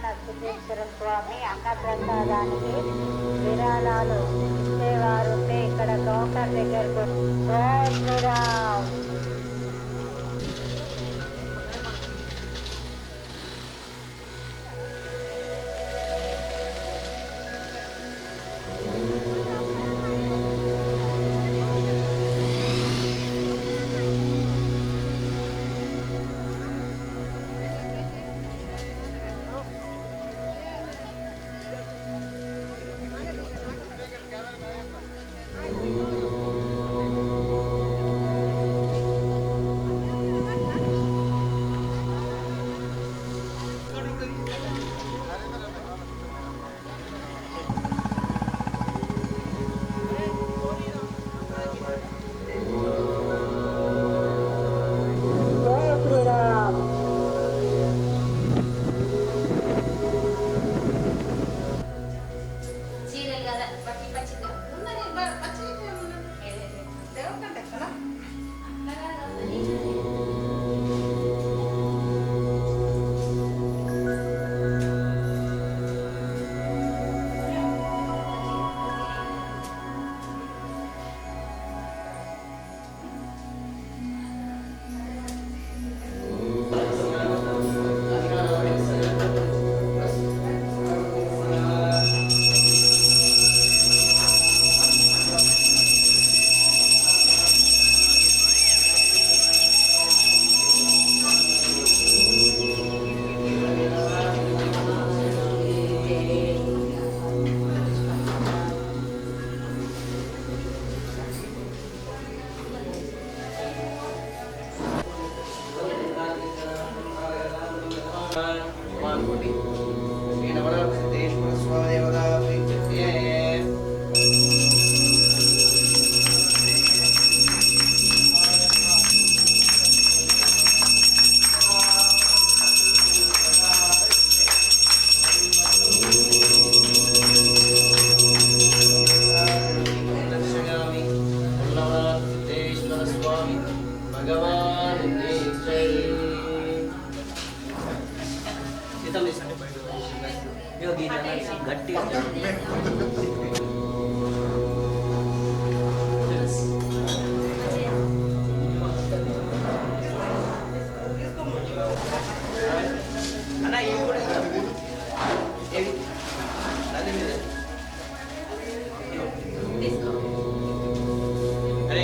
నరసింహేశ్వర స్వామి అన్నప్రసాదానికి విరాళాలు ఇచ్చేవారు ఇక్కడ కౌంటర్ దగ్గరకు జై శ్రీరామ్. గట్టి అన్న ఇవి కూడా ఏవి అదే మీద అరే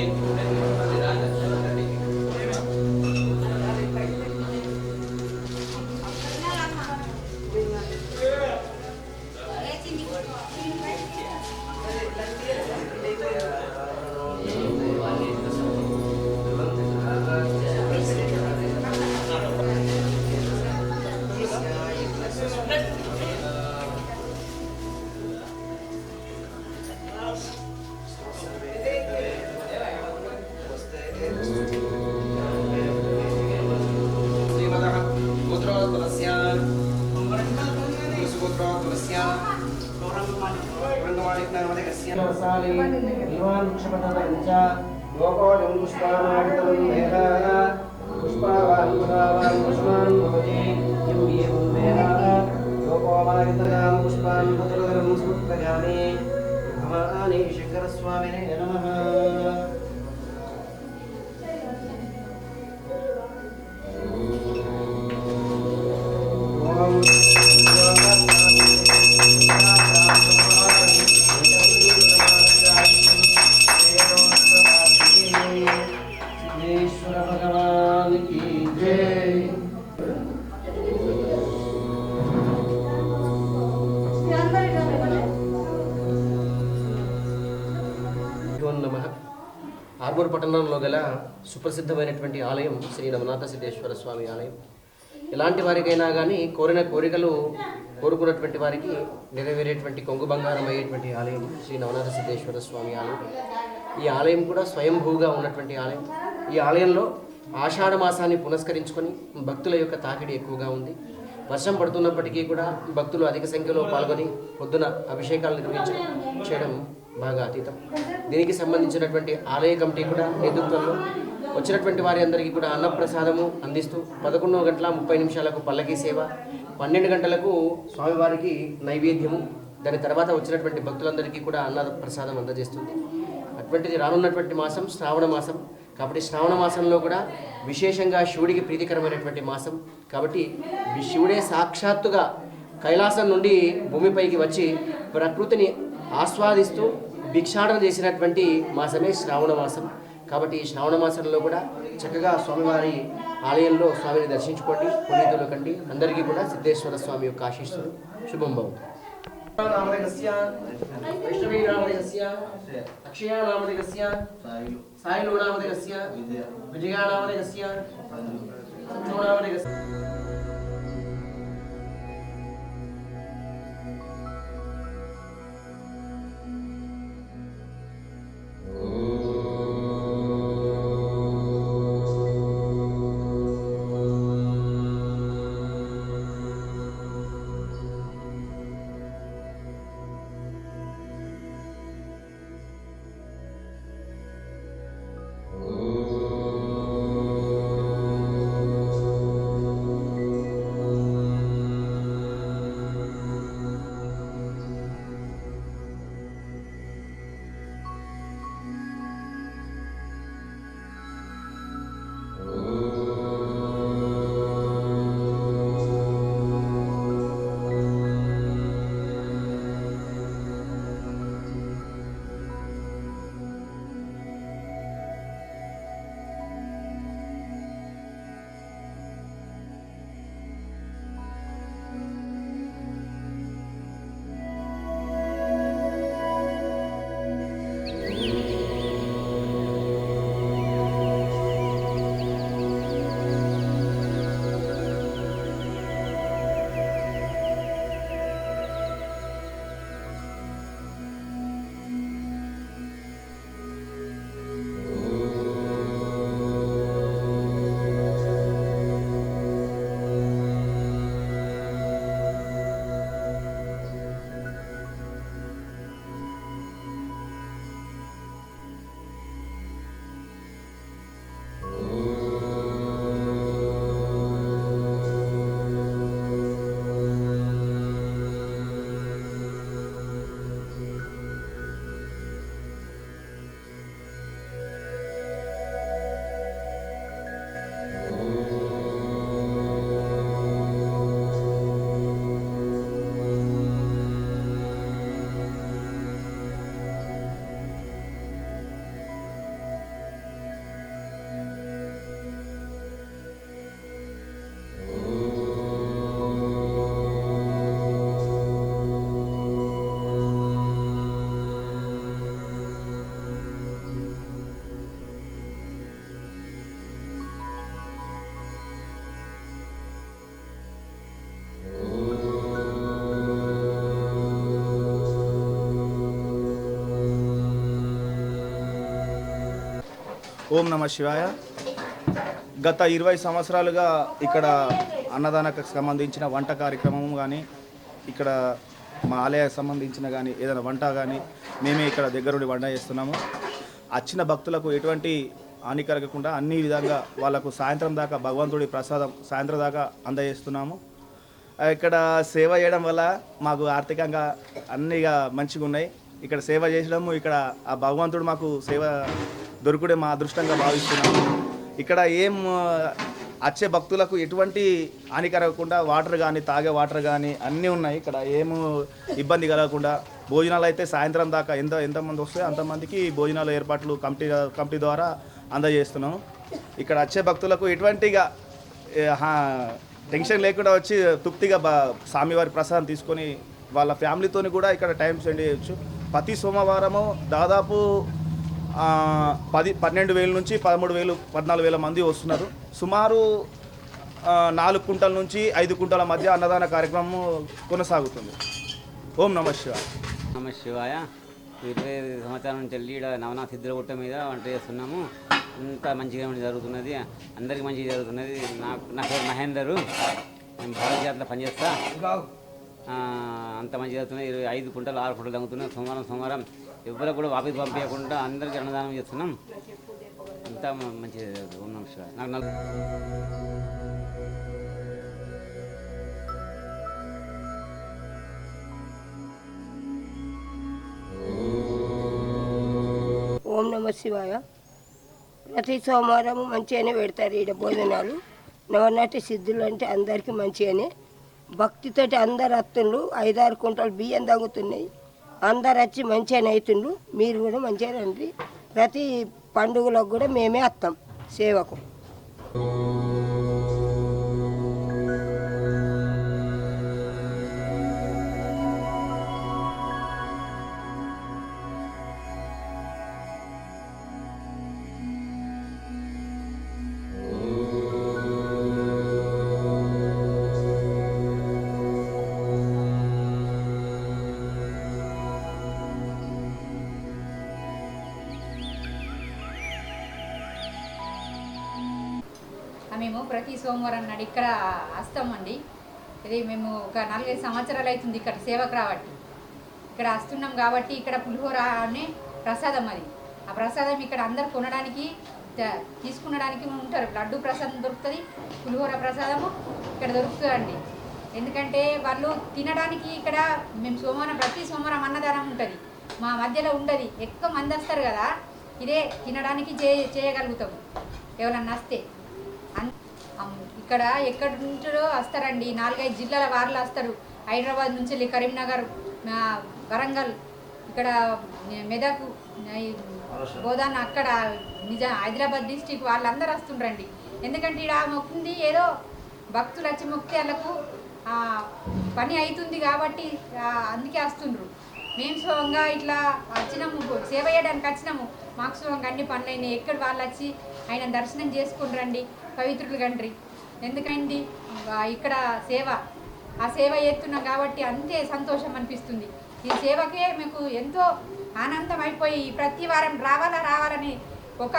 శంకర స్వామినే నమః. ఆర్మూర్ పట్టణంలో గల సుప్రసిద్ధమైనటువంటి ఆలయం శ్రీ నవనాథ సిద్ధేశ్వర స్వామి ఆలయం. ఎలాంటి వారికైనా కానీ కోరిన కోరికలు కోరుకున్నటువంటి వారికి నెరవేరేటువంటి కొంగు బంగారం అయ్యేటువంటి ఆలయం శ్రీ నవనాథ సిద్ధేశ్వర స్వామి ఆలయం. ఈ ఆలయం కూడా స్వయంభూగా ఉన్నటువంటి ఆలయం. ఈ ఆలయంలో ఆషాఢ మాసాన్ని పునస్కరించుకొని భక్తుల యొక్క తాకిడి ఎక్కువగా ఉంది. వర్షం పడుతున్నప్పటికీ కూడా భక్తులు అధిక సంఖ్యలో పాల్గొని పొద్దున అభిషేకాలు నిర్వహించడం బాగా అతీతం. దీనికి సంబంధించినటువంటి ఆలయ కమిటీ కూడా నేతృత్వంలో వచ్చినటువంటి వారి అందరికీ కూడా అన్నప్రసాదము అందిస్తూ 11:30 పల్లకీ సేవ, 12 గంటలకు స్వామివారికి నైవేద్యము, దాని తర్వాత వచ్చినటువంటి భక్తులందరికీ కూడా అన్న ప్రసాదం అందజేస్తుంది. అటువంటిది రానున్నటువంటి మాసం శ్రావణ మాసం. కాబట్టి శ్రావణ మాసంలో కూడా విశేషంగా శివుడికి ప్రీతికరమైనటువంటి మాసం. కాబట్టి శివుడే సాక్షాత్తుగా కైలాసం నుండి భూమిపైకి వచ్చి ప్రకృతిని ఆస్వాదిస్తూ భిక్షాటన చేసినటువంటి మాసమే శ్రావణ మాసం. కాబట్టి ఈ శ్రావణ మాసంలో కూడా చక్కగా స్వామివారి ఆలయంలో స్వామిని దర్శించుకోండి, పునీతులు కండి. అందరికీ కూడా సిద్ధేశ్వర స్వామి యొక్క ఆశీస్సులు శుభం భవతు. వైష్ణవీనామదేకస్య అక్షయానామదేకస్య సాయిలోనామదేకస్య విజయానామదేకస్య సంజోనామదేకస్య ఓం నమ శివాయ. గత 20 సంవత్సరాలుగా ఇక్కడ అన్నదానకు సంబంధించిన వంట కార్యక్రమం కానీ, ఇక్కడ మా ఆలయానికి సంబంధించిన కానీ ఏదైనా వంట కానీ మేమే ఇక్కడ దగ్గరుండి వంట చేస్తున్నాము. వచ్చిన భక్తులకు ఎటువంటి హాని కలగకుండా అన్ని విధంగా వాళ్ళకు సాయంత్రం దాకా భగవంతుడి ప్రసాదం సాయంత్రం దాకా అందజేస్తున్నాము. ఇక్కడ సేవ చేయడం వల్ల మాకు ఆర్థికంగా అన్నీగా మంచిగా ఉన్నాయి. ఇక్కడ సేవ చేసడము, ఇక్కడ ఆ భగవంతుడు మాకు సేవ దొరుకుడే మా అదృష్టంగా భావిస్తున్నాము. ఇక్కడ ఏం వచ్చే భక్తులకు ఎటువంటి హాని కలగకుండా వాటర్ కానీ తాగే వాటర్ కానీ అన్నీ ఉన్నాయి. ఇక్కడ ఏం ఇబ్బంది కలగకుండా భోజనాలు అయితే సాయంత్రం దాకా ఎంతమంది వస్తే అంతమందికి భోజనాల ఏర్పాట్లు కమిటీ ద్వారా అందజేస్తున్నాము. ఇక్కడ వచ్చే భక్తులకు ఎటువంటిగా టెన్షన్ లేకుండా వచ్చి తృప్తిగా స్వామివారి ప్రసాదం తీసుకొని వాళ్ళ ఫ్యామిలీతో కూడా ఇక్కడ టైం స్పెండ్ చేయొచ్చు. ప్రతి సోమవారము దాదాపు 12,000 నుంచి 13,000 14,000 మంది వస్తున్నారు. సుమారు 4 కుంటల నుంచి 5 కుంటల మధ్య అన్నదాన కార్యక్రమం కొనసాగుతుంది. ఓం నమ శివాయ. నమ శివాయ. 25 సంవత్సరాల నుంచి వెళ్ళి నవనాథ సిద్ధులగుట్ట మీద వంట చేస్తున్నాము. అంతా మంచిగా జరుగుతున్నది, అందరికీ మంచిగా జరుగుతున్నది. నా పేరు మహేందరు, నేను భారత జాతరలో పనిచేస్తా. అంత మంచిగా జరుగుతున్నాయి. 5 కుంటలు 6 కుంటలు తగ్గుతున్నాయి. సోమవారం ఎవరు కూడా వాపసు పంపించకుండా అందరికీ అన్నదానం చేస్తున్నాం. అంతా మంచిగా ఉన్నాం సార్. నాకు ఓం నమ శివాయ. ప్రతి సోమవారం మంచిగానే పెడతారు ఈడ భోజనాలు. నవనాటి సిద్ధులు అంటే అందరికీ మంచిగానే. భక్తితోటి అందరు వస్తుండ్రు. 5-6 కుంటలు బియ్యం తగ్గుతున్నాయి. అందరు వచ్చి మంచిగానే అవుతుండ్రు. మీరు కూడా మంచిగా రండి. ప్రతి పండుగలకు కూడా మేమే వస్తాం సేవకు. మేము ప్రతి సోమవారం నాడు ఇక్కడ వస్తామండి. ఇది మేము ఒక 4-5 సంవత్సరాలు అవుతుంది ఇక్కడ సేవకు రాబట్టి. ఇక్కడ వస్తున్నాం కాబట్టి ఇక్కడ పులిహోర అనే ప్రసాదం అది. ఆ ప్రసాదం ఇక్కడ అందరు కొనడానికి తీసుకునడానికి ఉంటారు. లడ్డు ప్రసాదం దొరుకుతుంది, పులిహోర ప్రసాదము ఇక్కడ దొరుకుతుందండి. ఎందుకంటే వాళ్ళు తినడానికి ఇక్కడ మేము ప్రతి సోమవారం అన్నదానం ఉంటుంది, మా మధ్యలో ఉండదు. ఎక్కువ మంది వస్తారు కదా, ఇదే తినడానికి చేయగలుగుతాము ఎవరన్నా వస్తే. ఇక్కడ ఎక్కడి నుంచో వస్తారండి, 4-5 జిల్లాల వార్లు వస్తారు. హైదరాబాద్ నుంచి వెళ్ళి కరీంనగర్, వరంగల్, ఇక్కడ మెదక్, గోదాన, అక్కడ హైదరాబాద్ డిస్టిక్ వాళ్ళందరూ వస్తుండ్రండి. ఎందుకంటే ఇక్కడ మొక్కింది ఏదో భక్తులు వచ్చి మొక్కితే వాళ్ళకు పని అవుతుంది కాబట్టి అందుకే వస్తుండ్రు. మేము స్వయంగా ఇట్లా వచ్చినాము, సేవ చేయడానికి వచ్చినాము. మాకు స్వయంగా అన్ని పనులు అయినాయి. ఎక్కడ వాళ్ళు వచ్చి ఆయన దర్శనం చేసుకుని రండి, పవిత్రులు కండ్రి. ఎందుకండి ఇక్కడ ఆ సేవ చేస్తున్నాం కాబట్టి అంతే సంతోషం అనిపిస్తుంది. ఈ సేవకే మీకు ఎంతో ఆనందం అయిపోయి ప్రతి వారం రావాలని ఒక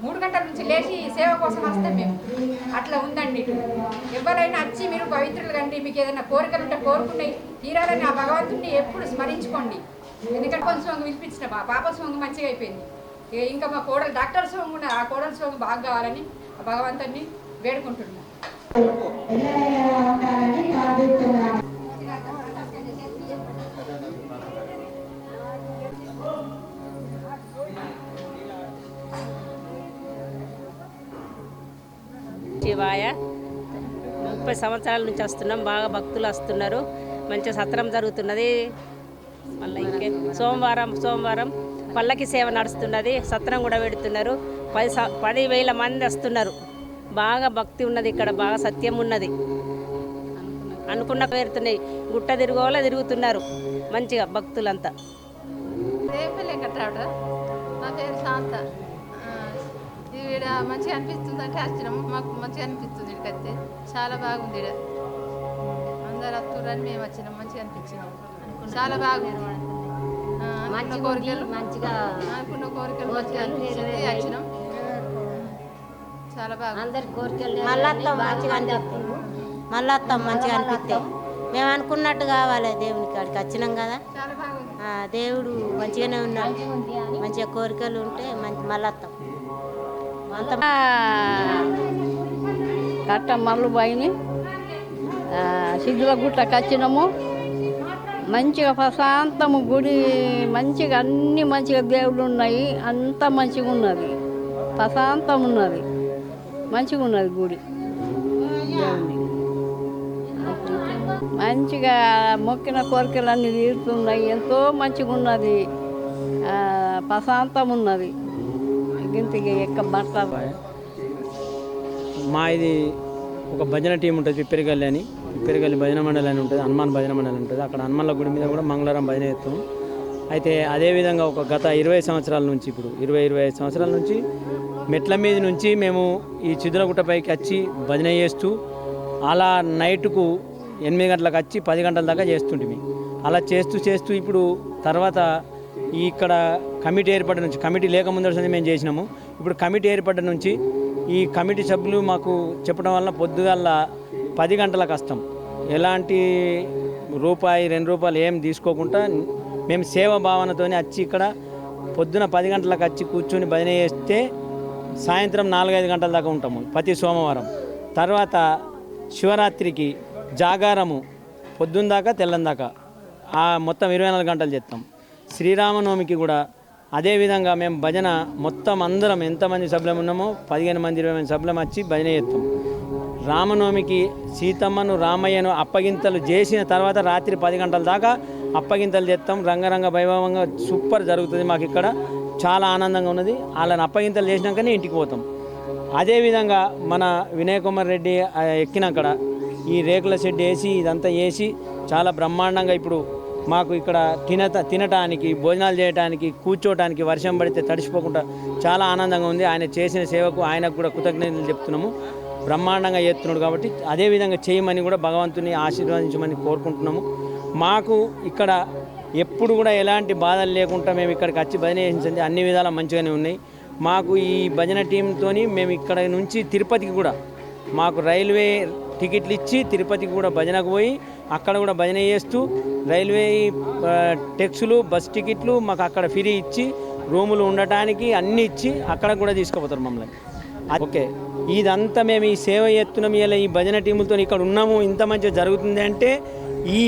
3 గంటల నుంచి లేచి సేవ కోసం వస్తాం మేము. అట్లా ఉందండి. ఎవరైనా వచ్చి మీరు పవిత్రులు కండి, మీకు ఏదైనా కోరికలు ఉంటే కోరుకున్నాయి తీరాలని ఆ భగవంతుడిని ఎప్పుడు స్మరించుకోండి. ఎందుకంటే కొంచెం స్వామి వినిపించిన పాప స్వామి మంచిగా అయిపోయింది. ఇంకా మా కోడలు డాక్టర్ స్వామి ఉన్న ఆ కోడల స్వామి బాగా కావాలని ఆ భగవంతుడిని వేడుకుంటున్నాం. శివాయ. 30 సంవత్సరాల నుంచి వస్తున్నాం. బాగా భక్తులు వస్తున్నారు. మంచిగా సత్రం జరుగుతున్నది. మళ్ళీ ఇంకే సోమవారం పల్లకి సేవ నడుస్తున్నది. సత్రం కూడా పెడుతున్నారు. 10,000 మంది వస్తున్నారు. బాగా భక్తి ఉన్నది ఇక్కడ, బాగా సత్యం ఉన్నది. అనుకున్న పేరుతున్నాయి. గుట్ట తిరుగుతున్నారు మంచిగా భక్తులంతా. నా పేరు శాంత. ఈడ మంచిగా అనిపిస్తుంది అంటే వచ్చినాము. మాకు మంచిగా అనిపిస్తుంది. ఇక్కడికైతే చాలా బాగుంది. ఈడ అందరు వస్తున్నారని మేము వచ్చినాం. మంచిగా అనిపించినాం. చాలా బాగుంది. అనుకున్న కోరికలు వచ్చినాం. చాలా బాగుంది. మళ్ళీ వస్తాం మంచిగా అనిపిస్తాం. మేము అనుకున్నట్టు కావాలి. దేవుని కాడికి వచ్చినాం కదా, చాలా బాగుంది. దేవుడు మంచిగానే ఉన్నాడు. మంచిగా కోరికలు ఉంటే మళ్ళీ వస్తాం. కట్ట మల్లు పోయి సిద్ధుల గుట్టకు వచ్చినాము. మంచిగా ప్రశాంతము గుడి, మంచిగా అన్ని మంచిగా దేవుళ్ళు ఉన్నాయి. అంతా మంచిగా ఉన్నది, ప్రశాంతం ఉన్నది, మంచిగా ఉన్నది గుడి. దేవుని మంచిగా మొక్కిన కోరికలు అన్నీ తీరుతున్నాయి. ఎంతో మంచిగా ఉన్నది, ప్రశాంతం ఉన్నది. గింతికి ఎక్క బట్ట మా ఇది ఒక భజన టీం ఉంటుంది. పిప్పెరిగల్లి అని, పిప్పెరిగల్లి భజన మండలి అని ఉంటుంది. హనుమాన్ భజన మండలి ఉంటుంది. అక్కడ హనుమాన్ల గుడి మీద కూడా మంగళవారం భజన చేస్తాం. అయితే అదేవిధంగా ఒక గత 20 సంవత్సరాల నుంచి, ఇప్పుడు 25 సంవత్సరాల నుంచి మెట్ల మీద నుంచి మేము ఈ చిదులగుట్టపైకి వచ్చి భజన చేస్తూ అలా నైట్కు 8 గంటలకు వచ్చి 10 గంటల దాకా చేస్తుంటిమి. అలా చేస్తూ ఇప్పుడు తర్వాత ఇక్కడ కమిటీ ఏర్పడిన నుంచి, కమిటీ లేకముందు మేము చేసినాము. ఇప్పుడు కమిటీ ఏర్పడిన నుంచి ఈ కమిటీ సభ్యులు మాకు చెప్పడం వల్ల పొద్దుగల్లా 10 గంటలకు వస్తాం. ఎలాంటి రూపాయి 2 రూపాయలు ఏం తీసుకోకుండా మేము సేవ భావనతోనే వచ్చి ఇక్కడ పొద్దున 10 గంటలకు వచ్చి కూర్చొని భజన చేస్తే సాయంత్రం 4-5 గంటల దాకా ఉంటాము ప్రతి సోమవారం. తర్వాత శివరాత్రికి జాగారము పొద్దున్న దాకా తెల్లని దాకా మొత్తం 24 గంటలు చేస్తాం. శ్రీరామనవమికి కూడా అదేవిధంగా మేము భజన మొత్తం అందరం ఎంతమంది సభ్యులం ఉన్నామో 15 మంది 20 మంది సభ్యులం వచ్చి భజన చేస్తాం. రామనవమికి సీతమ్మను రామయ్యను అప్పగింతలు చేసిన తర్వాత రాత్రి 10 గంటల దాకా అప్పగింతలు చేస్తాం. రంగరంగ వైభవంగా సూపర్ జరుగుతుంది. మాకు ఇక్కడ చాలా ఆనందంగా ఉన్నది. వాళ్ళని అప్పగింతలు చేసినాకనే ఇంటికి పోతాం. అదేవిధంగా మన వినయ్ కుమార్ రెడ్డి ఎక్కినక్కడ ఈ రేకుల షెడ్ వేసి ఇదంతా వేసి చాలా బ్రహ్మాండంగా ఇప్పుడు మాకు ఇక్కడ తినటానికి భోజనాలు చేయడానికి కూర్చోటానికి వర్షం పడితే తడిసిపోకుండా చాలా ఆనందంగా ఉంది. ఆయన చేసిన సేవకు ఆయనకు కూడా కృతజ్ఞతలు చెప్తున్నాము. బ్రహ్మాండంగా చేస్తున్నాడు కాబట్టి అదేవిధంగా చేయమని కూడా భగవంతుని ఆశీర్వదించమని కోరుకుంటున్నాము. మాకు ఇక్కడ ఎప్పుడు కూడా ఎలాంటి బాధలు లేకుండా మేము ఇక్కడికి వచ్చి భజన చేయించండి అన్ని విధాలా మంచిగానే ఉన్నాయి. మాకు ఈ భజన టీంతో మేము ఇక్కడ నుంచి తిరుపతికి కూడా మాకు రైల్వే టికెట్లు ఇచ్చి తిరుపతికి కూడా భజనకు పోయి అక్కడ కూడా భజన చేస్తూ రైల్వే టెక్సులు బస్ టికెట్లు మాకు అక్కడ ఫ్రీ ఇచ్చి రూములు ఉండటానికి అన్నీ ఇచ్చి అక్కడ కూడా తీసుకుపోతారు మమ్మల్ని. ఓకే, ఇదంతా మేము ఈ సేవ చేస్తున్నాం. ఇలా ఈ భజన టీములతో ఇక్కడ ఉన్నాము, ఇంత మంచిగా జరుగుతుంది అంటే ఈ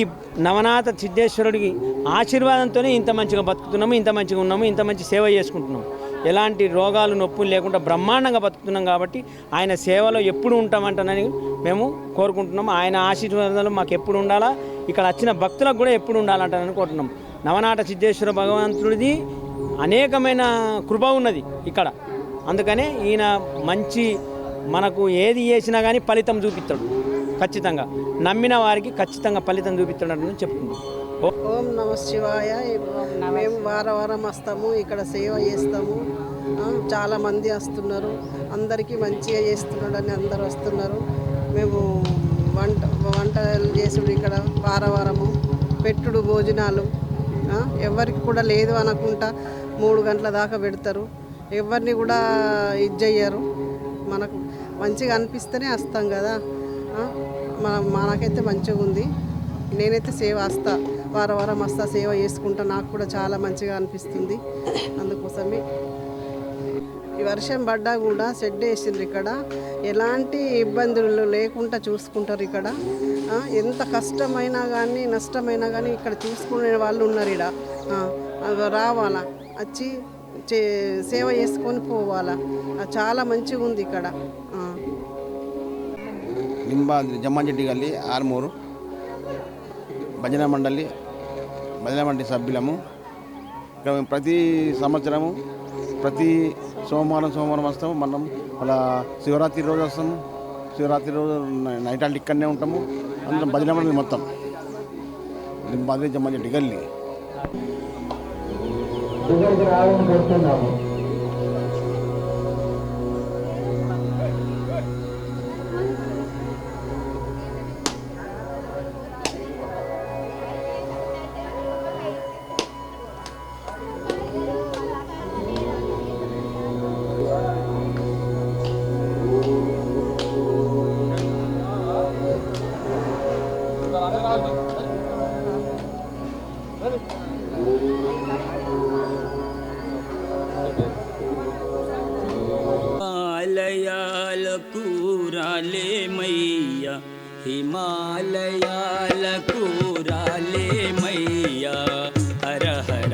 నవనాథ సిద్ధేశ్వరుడికి ఆశీర్వాదంతోనే ఇంత మంచిగా బతుకుతున్నాము, ఇంత మంచిగా ఉన్నాము, ఇంత మంచి సేవ చేసుకుంటున్నాము. ఎలాంటి రోగాలు నొప్పులు లేకుండా బ్రహ్మాండంగా బతుకుతున్నాం కాబట్టి ఆయన సేవలో ఎప్పుడు ఉంటామంటానని మేము కోరుకుంటున్నాము. ఆయన ఆశీర్వాదాలు మాకు ఎప్పుడు ఉండాలా, ఇక్కడ వచ్చిన భక్తులకు కూడా ఎప్పుడు ఉండాలంటానని కోరుతున్నాం. నవనాథ సిద్ధేశ్వర భగవంతుడిది అనేకమైన కృప ఉన్నది ఇక్కడ. అందుకనే ఈయన మంచి మనకు ఏది చేసినా కానీ ఫలితం చూపిస్తాడు. ఖచ్చితంగా నమ్మిన వారికి ఖచ్చితంగా ఫలితం చూపిస్తాడని చెప్తున్నాం. ఓం నమ శివాయ. మేము వారం వస్తాము, ఇక్కడ సేవ చేస్తాము. చాలామంది వస్తున్నారు, అందరికీ మంచిగా చేస్తున్నాడని అందరు వస్తున్నారు. మేము వంటలు చేసుడు ఇక్కడ వారము పెట్టుడు భోజనాలు ఎవరికి కూడా లేదు అనకుండా 3 గంటల దాకా పెడతారు. ఎవరిని కూడా ఇది చెయ్యరు. మనకు మంచిగా అనిపిస్తేనే వస్తాం కదా. మనకైతే మంచిగా ఉంది. నేనైతే సేవ వస్తా, వారం వస్తా, సేవ చేసుకుంటా. నాకు కూడా చాలా మంచిగా అనిపిస్తుంది. అందుకోసమే ఈ వర్షం పడ్డా కూడా షెడ్ వేసిండ్రు ఇక్కడ. ఎలాంటి ఇబ్బందులు లేకుండా చూసుకుంటారు ఇక్కడ. ఎంత కష్టమైనా కానీ నష్టమైనా కానీ ఇక్కడ చూసుకునే వాళ్ళు ఉన్నారు. ఇక్కడ రావాలా, వచ్చి సేవ చేసుకొని పోవాలా. చాలా మంచిగా ఉంది ఇక్కడ. లింబాద్రి జమ్మాంచెట్టి గల్లి ఆర్మూరు భజన మండలి సభ్యులము. ఇక్కడ ప్రతి సంవత్సరము ప్రతి సోమవారం వస్తాము. మనం అలా శివరాత్రి రోజు వస్తాము. శివరాత్రి రోజు నైట్ అంటే ఇక్కడనే ఉంటాము. అందరం భజన మండలి మొత్తం లింబాద్రి జమ్మాంచెట్టి గల్లి. హిమాలయాలకు రాలే మయ్యా హర హర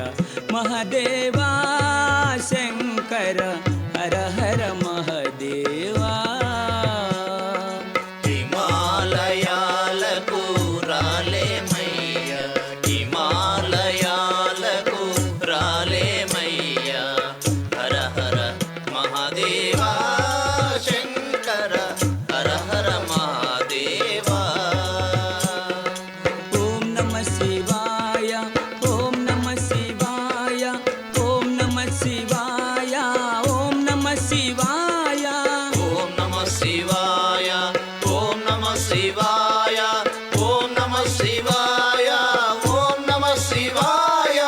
మహదేవా శంకర హర హర మహదేవా. హిమాలయాలకు రాలే మయ్యా హిమాలయాలకు రాలే మయ్యా హర హర మహదేవా శంకర హర హర మహాదేవా. ఓం నమ శివాయ ఓం నమ శివాయ ఓం నమ శివాయ ఓం నమ శివాయ ఓం నమ శివాయ ఓం నమ శివాయ ఓం నమ శివాయ ఓం నమ శివాయ.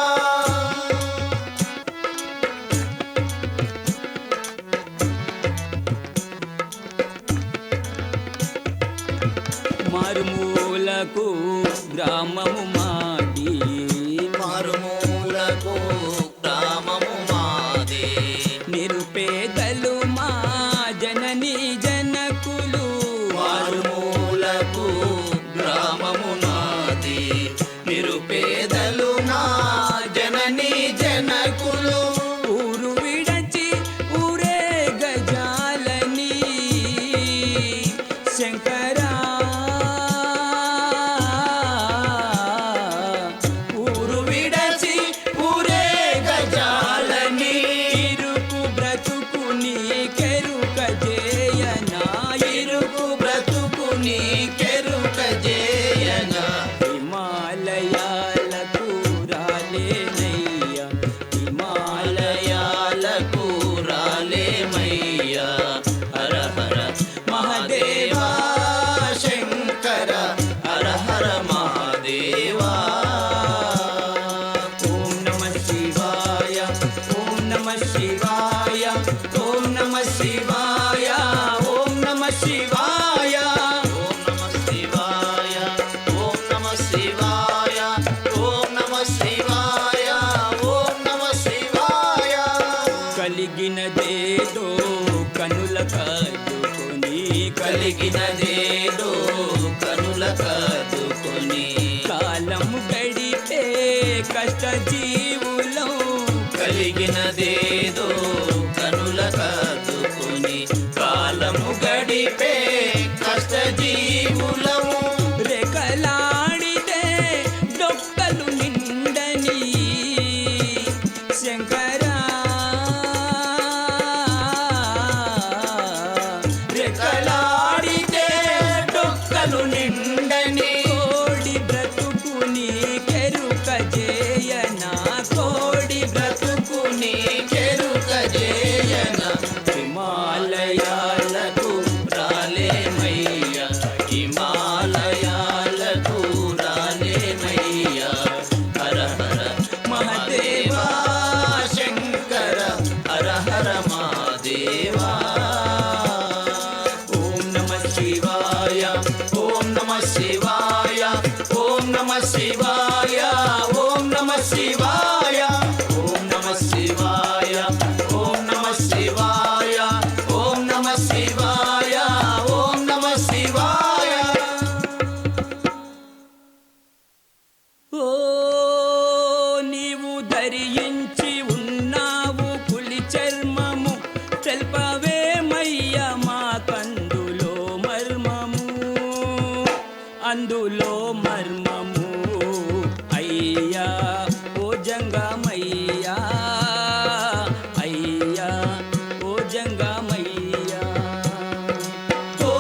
మారుమూలకు గ్రామము మాది మారుమూలకు గ్రామము మాది నిరుపేదలు మా శివాయ ఓం నమః శివాయ ఓం నమః శివాయ కలిగినదేదో కనుల కాదుకొని కలిగినదేదో కనుల కాదుకొని కాలము గడిపే కష్ట జీవులం కలిగినదేదో కనుల కాదుకొని కాలము గడిపే కష్ట జీవులము రెకలాడితే డొక్కలు నిండని శంకరా రెకలాడితే డొక్కలు నిండని కోడి బ్రతుకుని కెరుక చేయన కోడి బ్రతుకుని కెరుక చేయన హిమాలయాలకు రాలేమయ్య హిమాలయాలకు రాలేమయ్య హర హర మహాదేవా శంకర హర హర మహాదేవా ఓం నమః శివాయ ఓం నమః శివాయ ఓం నమః శివాయ ఓం నమః శివాయ ఓం నమః శివాయ ఓం నమః శివాయ ఓం నమః శివాయ ఓం నమః శివాయ ఓ నీవు ధరించి ఉన్నావు పులి చర్మము తెల్పవేమయ్య మాకందులో మర్మము అందులో మర్మము అయ్యా ఓ జంగమయ్యా అయ్యా ఓ జంగమయ్యా ఓ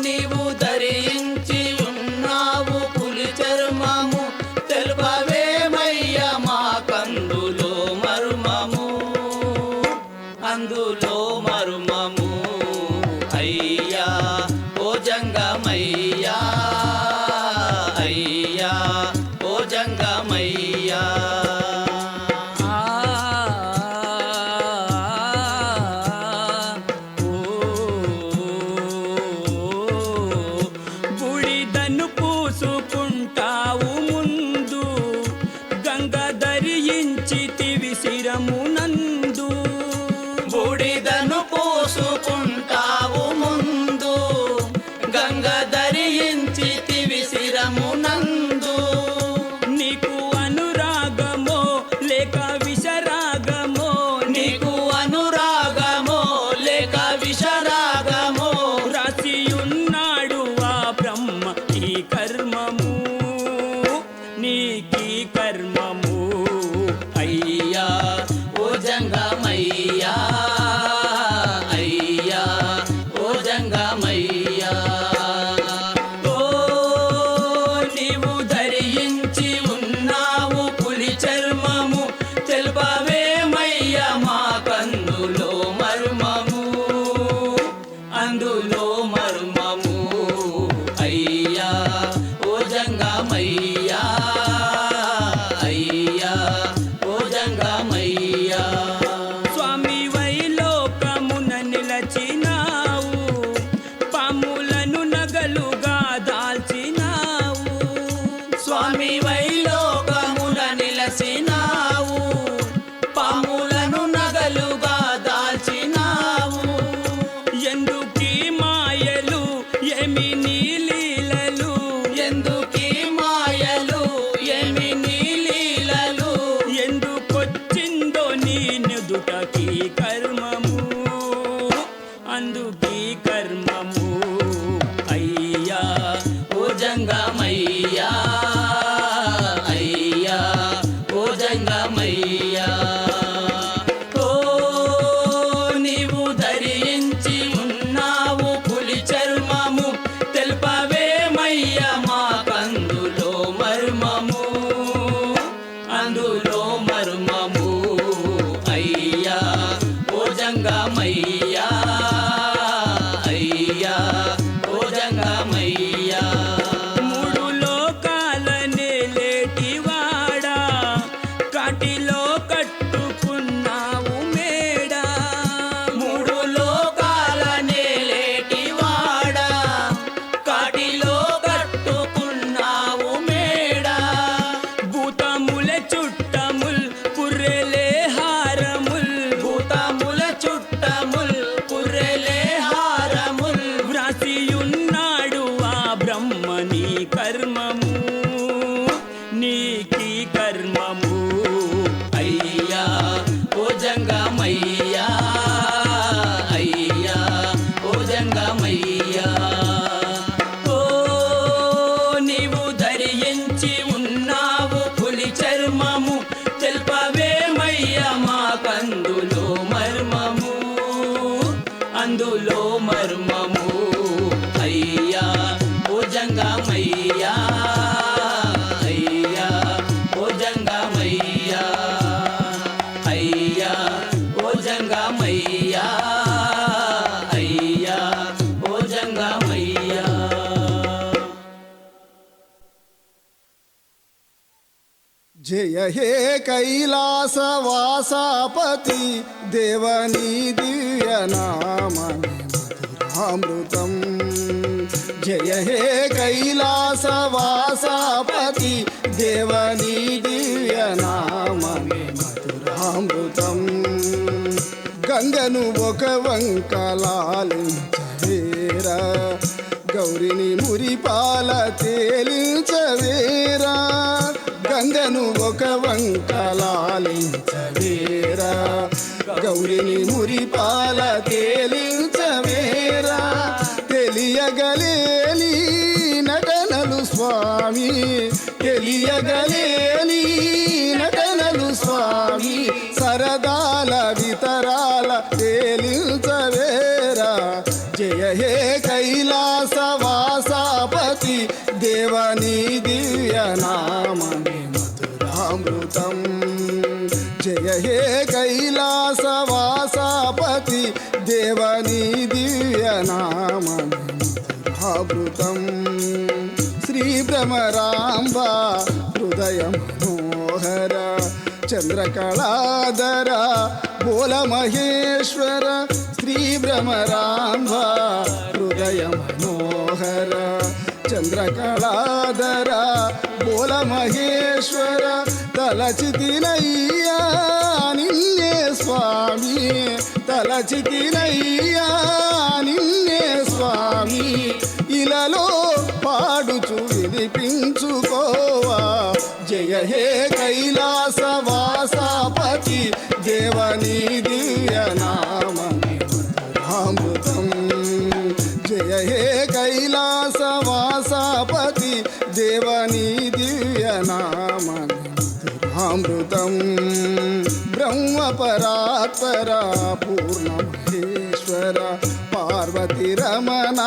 నీవు ధరించి ఉన్నావు పులి చర్మము తెలుపవేమయ్య మాకందులో మర్మము అందులో మర్మము అయ్యా ఓ జంగమయ్యా అయ్యా ఓ జంగమయ్యా బుడిదను పూసుకుంటావు ముందు గంగ ధరించి శిరమునందు బూడిదను పూసుకుంటావు ముందు గంగ ధరించితివి శిరమునందు నీకు అనురాగమో లేక విషరాగమో నీకు అనురాగమో లేక విషరాగమో రాసియున్నాడు ఆ బ్రహ్మ ఈ కర్మము నీకీ కర్మము అయ్యా ఓ జంగమయ్యా అయ్యా ఓ జంగమయ్యా ఓ నీవు ధరించి ఉన్నావు పులి చర్మము తెలుపవేమయ్య మాకందులో మర్మము అందులో మర్మము అయ్యా ఓ జంగమయ్యా అయ్యా ఓ జంగమయ్యా స్వామి వైలోకమున నిలచినావు పాములను నగలుగా దాల్చినావు స్వామి వైలోకమున నిలసినావు పాములను నగలుగా దాల్చినావు ఎందుకీ మాయలు ఏమి నీ లీలలు ఎందుకీ మాయలు ఏమి నీ లీలలు ఎందుకొచ్చిందో నీ నుదుటకి కర్మము అందుకీ కర్మము అయ్యా ఓ జంగమయ్యా అయ్యా ఓ జంగమయ్యా ఓ నీవు ధరించి ఉన్నావు పులి చర్మము తెలుపవేమయ్య మాకందులో మర్మము అందులో మర్మము అయ్యా ఓ జంగమయ్యా అయ్యా ఓ జంగమయ్యా మూడు లోకాల నీకీ కర్మము అయ్యా ఓ జంగమయ్యా అయ్యా ఓ జంగమయ్యా ఓ నీవు ధరించి ఉన్నావు పులి చర్మము తెలుపవేమయ్యా మాకందులో మర్మము అందులో మర్మము అయ్యా ఓ జంగమయ్యా అయ్యా ఓ జంగమయ్యా అయ్యా ఓ జంగమయ్యా అయ్యా ఓ జంగమయ్యా జయ హే కైలాసవాసాపతి దేవనీ దివ్యనామమే మధురామృతం జయ హే కైలాసవాసాపతి దేవనీ దివ్యనామమే మధురామృతం గంగను ఒక వంకలాలించవేరా గౌరిని మురిపాల తేలించవేరా గంగను ఒక వంకలాలించవేరా గౌరిని మురిపాల తేలించవేరా తెలియగలేని నటనలు స్వామి తెలియగలేని నటనలు స్వామి సరదాల వితరాల తేలించవేరా జయ హే కైలాసవాసాపతి దేవనీ దివ్యనామమే మధురామృతం జయ హే కైలాసవాసాపతి దేవనీ దివ్యనామమే మధురామృతం శ్రీ భ్రమరాంబ హృదయ మనోహర చంద్రకళాధర బోల మహేశ్వర శ్రీ భ్రమరాంబ హృదయ మనోహర చంద్రకళాధర బోల మహేశ్వర తలచితినయ్యా నిన్నే స్వామి తలచితినయ్యా నిన్నే స్వామి ఇలలో పాడుచు వినిపించుకోవా జయ హే కైలాసవాసాపతి దేవనీ దివ్యనామమే మధురామృతం జయ హే కైలాసవాసాపతి దేవనీ దివ్యనామమే మధురామృతం బ్రహ్మపరాత్పర పూర్ణమహేశ్వర పార్వతి రమణ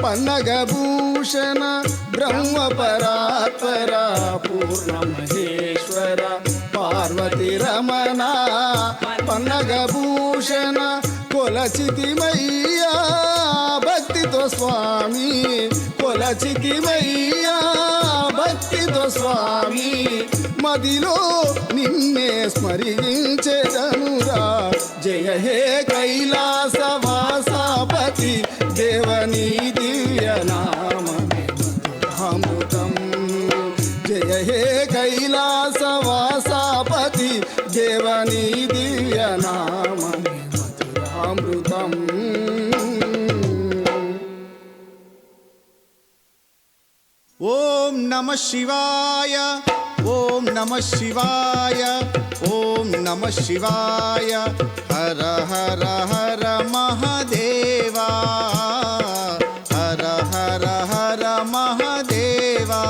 పన్నగభూషణ బ్రహ్మపరాత్పర పూర్ణమహేశ్వర పార్వతి రమణ పన్నగభూషణ కొలచితిమయ్యా భక్తితో స్వామి కొలచితిమయ్యా భక్తితో స్వామి మదిలో నిన్నే స్మరించెదనురా జయ హే కైలాసవాసాపతి దేవనీ దివ్యనామమే మధురామృతం జయ హే కైలాసవాసాపతి దేవనీ దివ్యనామమే మధురామృతం ఓం నమః శివాయ ఓం నమః శివాయ ఓం నమః శివాయ హర హర హర మహాదేవా హర హర హర మహాదేవా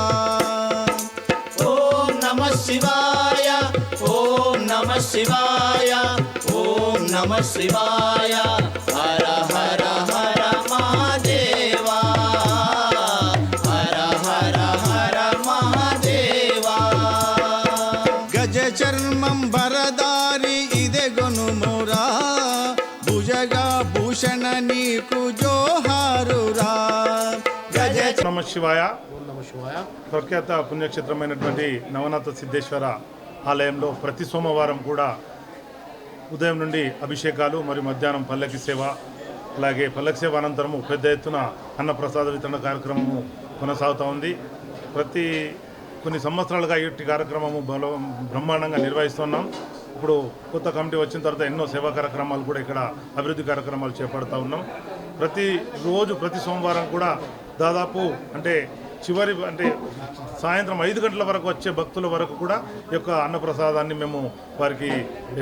ఓం నమః శివాయ ఓం నమః శివాయ ఓం నమః శివాయ హర హర హర మహాదేవా హర హర హర మహాదేవా గజ చర్మం బరదారి ఇదే గొనుమురా భుజగా భూషణ నీకు జోహారురా గజ నమ శివాయ ప్రఖ్యాత పుణ్యక్షేత్రమైనటువంటి నవనాథ సిద్ధేశ్వర ఆలయంలో ప్రతి సోమవారం కూడా ఉదయం నుండి అభిషేకాలు మరియు మధ్యాహ్నం పల్లకి సేవ అలాగే పల్లకి సేవ అనంతరము పెద్ద ఎత్తున అన్నప్రసాద వితరణ కార్యక్రమము కొనసాగుతూ ఉంది. కొన్ని సంవత్సరాలుగా ఈ కార్యక్రమము బ్రహ్మాండంగా నిర్వహిస్తున్నాం. ఇప్పుడు కొత్త కమిటీ వచ్చిన తర్వాత ఎన్నో సేవా కార్యక్రమాలు కూడా ఇక్కడ అభివృద్ధి కార్యక్రమాలు చేపడుతూ ఉన్నాం. ప్రతి సోమవారం కూడా దాదాపు అంటే చివరి అంటే సాయంత్రం 5 గంటల వరకు వచ్చే భక్తుల వరకు కూడా ఈ యొక్క అన్నప్రసాదాన్ని మేము వారికి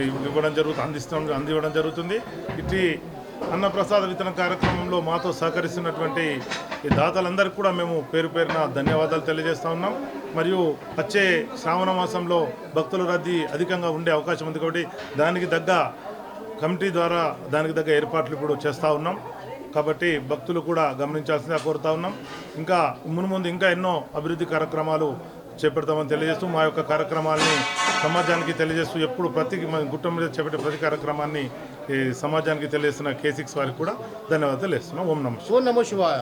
అందివ్వడం జరుగుతుంది. ఇటు అన్నప్రసాద వితరణ కార్యక్రమంలో మాతో సహకరిస్తున్నటువంటి ఈ దాతలందరికీ కూడా మేము పేరు పేరున ధన్యవాదాలు తెలియజేస్తూ ఉన్నాం. మరియు వచ్చే శ్రావణ మాసంలో భక్తుల రద్దీ అధికంగా ఉండే అవకాశం ఉంది కాబట్టి దానికి తగ్గ కమిటీ ద్వారా దానికి తగ్గ ఏర్పాట్లు ఇప్పుడు చేస్తూ ఉన్నాం. కాబట్టి భక్తులు కూడా గమనించాల్సిందిగా కోరుతా ఉన్నాం. ఇంకా మున్ముందు ఇంకా ఎన్నో అభివృద్ధి కార్యక్రమాలు చేపడతామని తెలియజేస్తూ మా యొక్క కార్యక్రమాలని సమాజానికి తెలియజేస్తూ ఎప్పుడు ప్రతి గుట్ట మీద చేపట్టే ప్రతి కార్యక్రమాన్ని సమాజానికి తెలియజేస్తున్న K6 వారికి కూడా ధన్యవాదాలు తెలియజేస్తున్నాం. ఓం నమో శివాయ.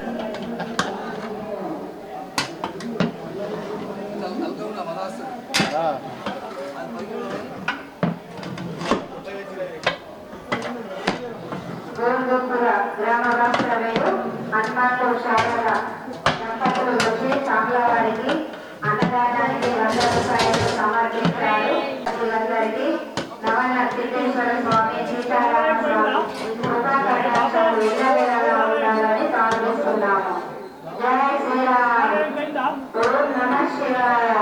గ్రామవాసులు హనుమాన్లు శారద దంపతులు వచ్చి సాంగ్లవారికి అన్నదానానికి 100 రూపాయలు సమర్పించారు. అందరికీ నవన సిద్ధేశ్వర స్వామి సీతారామ స్వామి కృపా కటాక్షాలు ఎల్లవేళలా ఉండాలని ప్రార్థిస్తున్నాము. జై శ్రీరామ్. ఓం నమః శివాయ.